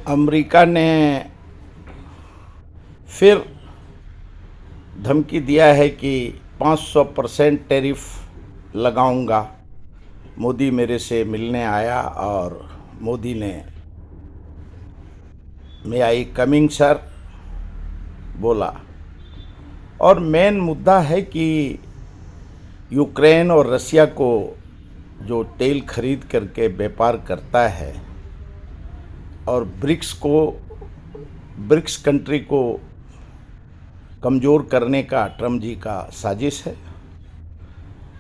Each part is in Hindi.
अमेरिका ने फिर धमकी दिया है कि 500% टैरिफ लगाऊंगा। मोदी मेरे से मिलने आया और मोदी ने मे आई कमिंग सर बोला। और मेन मुद्दा है कि यूक्रेन और रसिया को जो तेल खरीद करके व्यापार करता है और ब्रिक्स कंट्री को कमज़ोर करने का ट्रम्प जी का साजिश है।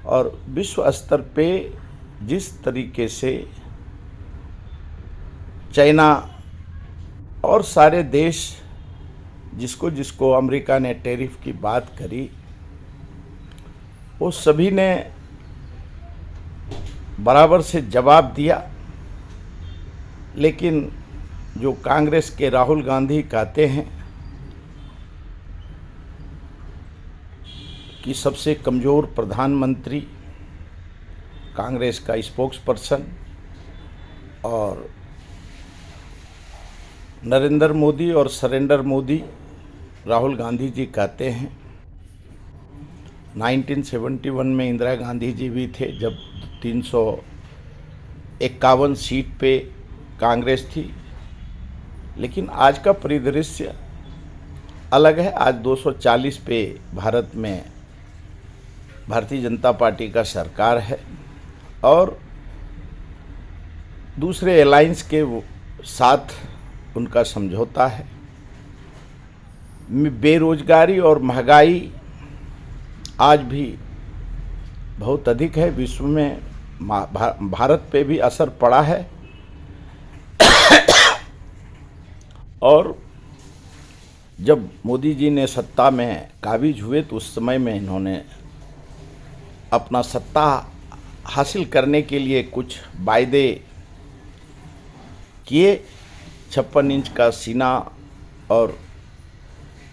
और विश्व स्तर पे जिस तरीके से चाइना और सारे देश जिसको अमेरिका ने टैरिफ की बात करी, वो सभी ने बराबर से जवाब दिया। लेकिन जो कांग्रेस के राहुल गांधी कहते हैं कि सबसे कमज़ोर प्रधानमंत्री, कांग्रेस का स्पोक्स पर्सन और नरेंद्र मोदी और सरेंडर मोदी, राहुल गांधी जी कहते हैं। 1971 में इंदिरा गांधी जी भी थे जब 351 सीट पे कांग्रेस थी। लेकिन आज का परिदृश्य अलग है। आज 240 पे भारत में भारतीय जनता पार्टी का सरकार है और दूसरे अलायंस के साथ उनका समझौता है। बेरोजगारी और महंगाई आज भी बहुत अधिक है। विश्व में भारत पे भी असर पड़ा है। और जब मोदी जी ने सत्ता में काबिज हुए तो उस समय में इन्होंने अपना सत्ता हासिल करने के लिए कुछ वायदे किए। 56 इंच का सीना और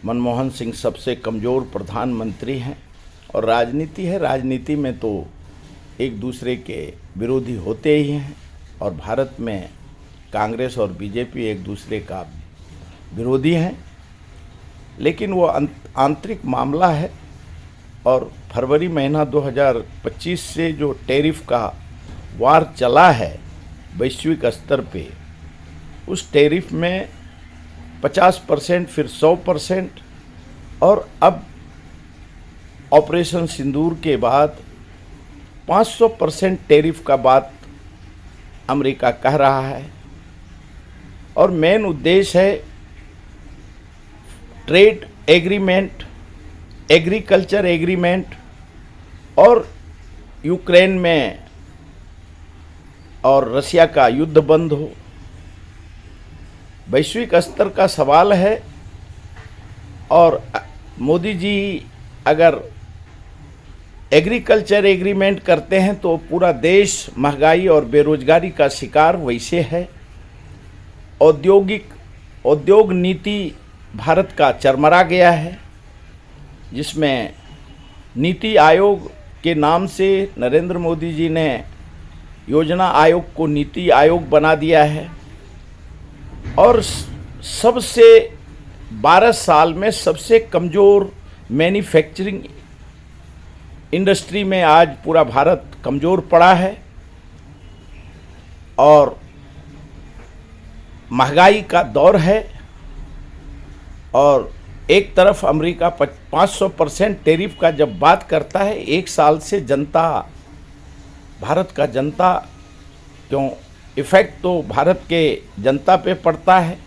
मनमोहन सिंह सबसे कमज़ोर प्रधानमंत्री हैं। और राजनीति है, राजनीति में तो एक दूसरे के विरोधी होते ही हैं। और भारत में कांग्रेस और बीजेपी एक दूसरे का विरोधी हैं। लेकिन वो आंतरिक मामला है। और फरवरी महीना 2025 से जो टैरिफ का वार चला है वैश्विक स्तर पे, उस टैरिफ में 50%, फिर 100% और अब ऑपरेशन सिंदूर के बाद 500% टैरिफ का बात अमेरिका कह रहा है। और मेन उद्देश्य है ट्रेड एग्रीमेंट, एग्रीकल्चर एग्रीमेंट और यूक्रेन में और रसिया का युद्ध बंद हो। वैश्विक स्तर का सवाल है। और मोदी जी अगर एग्रीकल्चर एग्रीमेंट करते हैं तो पूरा देश महंगाई और बेरोजगारी का शिकार वैसे है। औद्योग नीति भारत का चरमरा गया है, जिसमें नीति आयोग के नाम से नरेंद्र मोदी जी ने योजना आयोग को नीति आयोग बना दिया है। और सबसे 12 साल में सबसे कमज़ोर मैन्युफैक्चरिंग इंडस्ट्री में आज पूरा भारत कमज़ोर पड़ा है। और महंगाई का दौर है। और एक तरफ अमेरिका 500% टैरिफ का जब बात करता है, एक साल से जनता, भारत का जनता, क्यों इफ़ेक्ट तो भारत के जनता पे पड़ता है।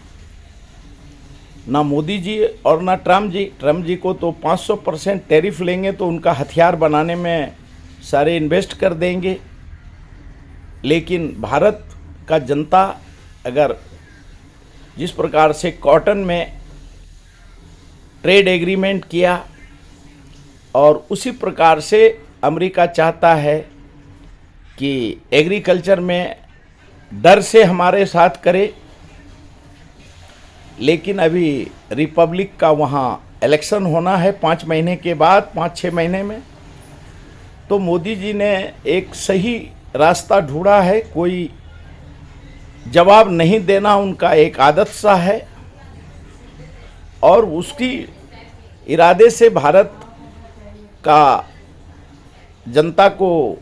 ना मोदी जी और ना ट्रम्प जी को तो 500% टैरिफ लेंगे तो उनका हथियार बनाने में सारे इन्वेस्ट कर देंगे। लेकिन भारत का जनता अगर जिस प्रकार से कॉटन में ट्रेड एग्रीमेंट किया और उसी प्रकार से अमेरिका चाहता है कि एग्रीकल्चर में डर से हमारे साथ करे। लेकिन अभी रिपब्लिक का वहाँ इलेक्शन होना है 5 महीने के बाद, 5-6 महीने में। तो मोदी जी ने एक सही रास्ता ढूंढा है। कोई जवाब नहीं देना उनका एक आदत सा है, और उसकी इरादे से भारत का जनता को,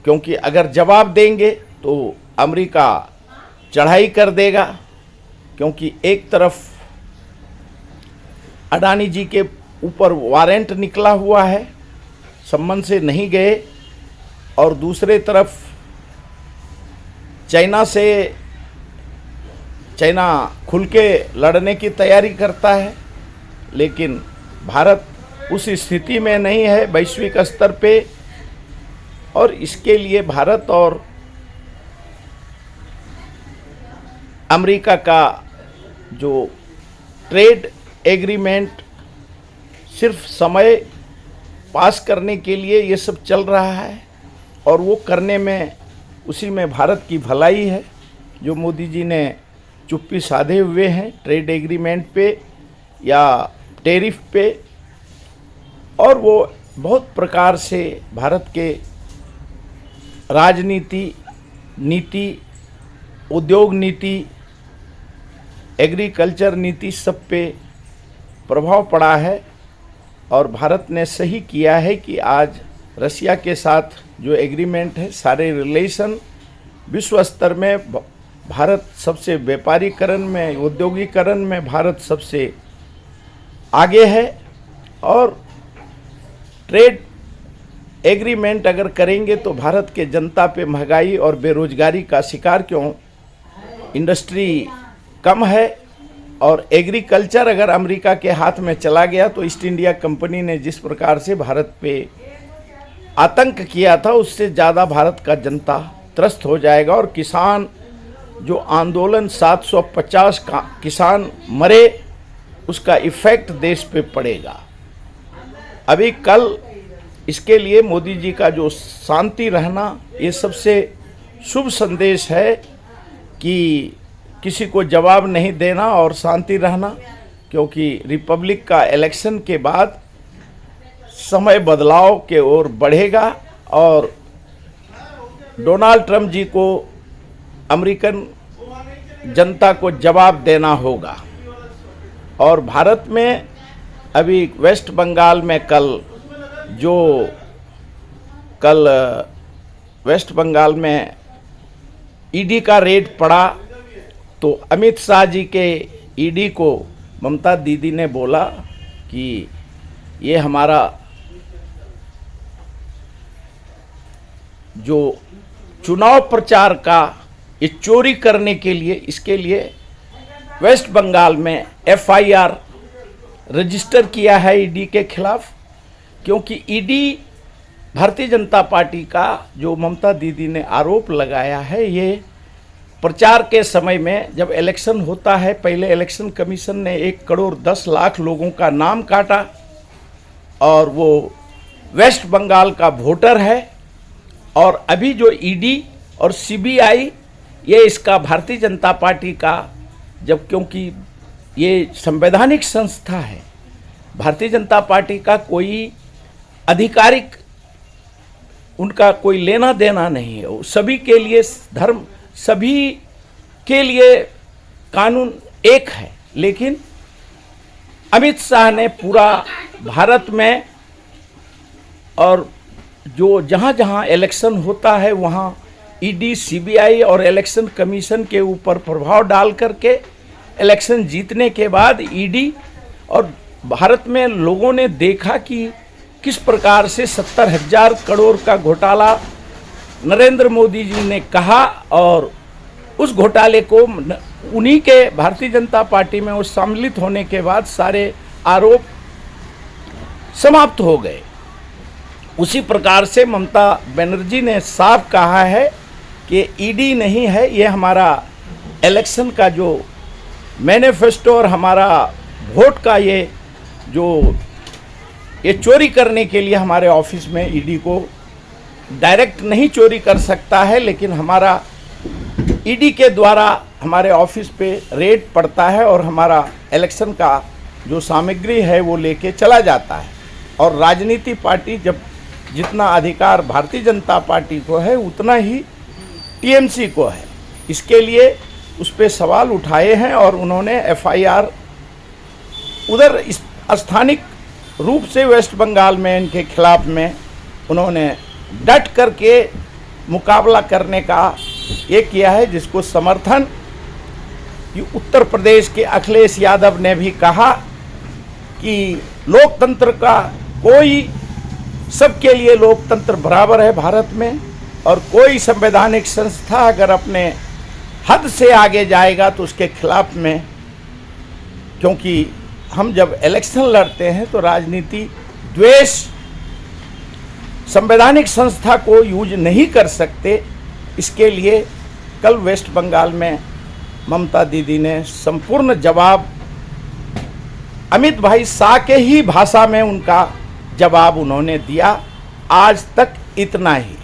क्योंकि अगर जवाब देंगे तो अमेरिका चढ़ाई कर देगा, क्योंकि एक तरफ अडानी जी के ऊपर वारंट निकला हुआ है, संबंध से नहीं गए, और दूसरे तरफ चाइना खुल के लड़ने की तैयारी करता है। लेकिन भारत उस स्थिति में नहीं है वैश्विक स्तर पे, और इसके लिए भारत और अमेरिका का जो ट्रेड एग्रीमेंट सिर्फ समय पास करने के लिए ये सब चल रहा है, और वो करने में उसी में भारत की भलाई है। जो मोदी जी ने चुप्पी साधे हुए हैं ट्रेड एग्रीमेंट पे या टैरिफ पे, और वो बहुत प्रकार से भारत के राजनीति, नीति, उद्योग नीति, एग्रीकल्चर नीति सब पे प्रभाव पड़ा है। और भारत ने सही किया है कि आज रसिया के साथ जो एग्रीमेंट है, सारे रिलेशन विश्व स्तर में भारत सबसे व्यापारीकरण में, औद्योगिकरण में भारत सबसे आगे है। और ट्रेड एग्रीमेंट अगर करेंगे तो भारत के जनता पे महंगाई और बेरोजगारी का शिकार, क्यों इंडस्ट्री कम है, और एग्रीकल्चर अगर अमेरिका के हाथ में चला गया तो ईस्ट इंडिया कंपनी ने जिस प्रकार से भारत पे आतंक किया था, उससे ज़्यादा भारत का जनता त्रस्त हो जाएगा। और किसान जो आंदोलन 750 किसान मरे, उसका इफ़ेक्ट देश पे पड़ेगा। अभी कल इसके लिए मोदी जी का जो शांति रहना, ये सबसे शुभ संदेश है कि किसी को जवाब नहीं देना और शांति रहना, क्योंकि रिपब्लिक का इलेक्शन के बाद समय बदलाव के ओर बढ़ेगा, और डोनाल्ड ट्रंप जी को अमेरिकन जनता को जवाब देना होगा। और भारत में अभी वेस्ट बंगाल में कल वेस्ट बंगाल में ईडी का रेड पड़ा, तो अमित शाह जी के ईडी को ममता दीदी ने बोला कि ये हमारा जो चुनाव प्रचार का ये चोरी करने के लिए, इसके लिए वेस्ट बंगाल में एफआईआर रजिस्टर किया है ईडी के खिलाफ। क्योंकि ईडी भारतीय जनता पार्टी का जो ममता दीदी ने आरोप लगाया है, ये प्रचार के समय में जब इलेक्शन होता है, पहले इलेक्शन कमीशन ने 1 करोड़ 10 लाख लोगों का नाम काटा, और वो वेस्ट बंगाल का वोटर है। और अभी जो ईडी और सीबीआई, ये इसका भारतीय जनता पार्टी का, जब क्योंकि ये संवैधानिक संस्था है, भारतीय जनता पार्टी का कोई आधिकारिक उनका कोई लेना देना नहीं है। वो सभी के लिए धर्म, सभी के लिए कानून एक है। लेकिन अमित शाह ने पूरा भारत में, और जो जहाँ जहाँ इलेक्शन होता है वहाँ ईडी, सीबीआई और इलेक्शन कमीशन के ऊपर प्रभाव डाल करके इलेक्शन जीतने के बाद ईडी, और भारत में लोगों ने देखा कि किस प्रकार से 70,000 करोड़ का घोटाला नरेंद्र मोदी जी ने कहा, और उस घोटाले को उन्हीं के भारतीय जनता पार्टी में वो सम्मिलित होने के बाद सारे आरोप समाप्त हो गए। उसी प्रकार से ममता बनर्जी ने साफ कहा है कि ईडी नहीं है, ये हमारा इलेक्शन का जो मैनिफेस्टो और हमारा वोट का ये चोरी करने के लिए हमारे ऑफिस में ईडी को डायरेक्ट नहीं चोरी कर सकता है, लेकिन हमारा ईडी के द्वारा हमारे ऑफिस पे रेड पड़ता है और हमारा इलेक्शन का जो सामग्री है वो लेके चला जाता है। और राजनीति पार्टी, जब जितना अधिकार भारतीय जनता पार्टी को है उतना ही टीएमसी को है। इसके लिए उस पर सवाल उठाए हैं और उन्होंने एफआईआर उधर स्थानिक रूप से वेस्ट बंगाल में इनके खिलाफ में उन्होंने डट करके मुकाबला करने का ये किया है, जिसको समर्थन उत्तर प्रदेश के अखिलेश यादव ने भी कहा कि लोकतंत्र का कोई, सबके लिए लोकतंत्र बराबर है भारत में, और कोई संवैधानिक संस्था अगर अपने हद से आगे जाएगा तो उसके खिलाफ में, क्योंकि हम जब इलेक्शन लड़ते हैं तो राजनीति द्वेष संवैधानिक संस्था को यूज नहीं कर सकते। इसके लिए कल वेस्ट बंगाल में ममता दीदी ने संपूर्ण जवाब अमित भाई शाह के ही भाषा में उनका जवाब उन्होंने दिया। आज तक इतना ही।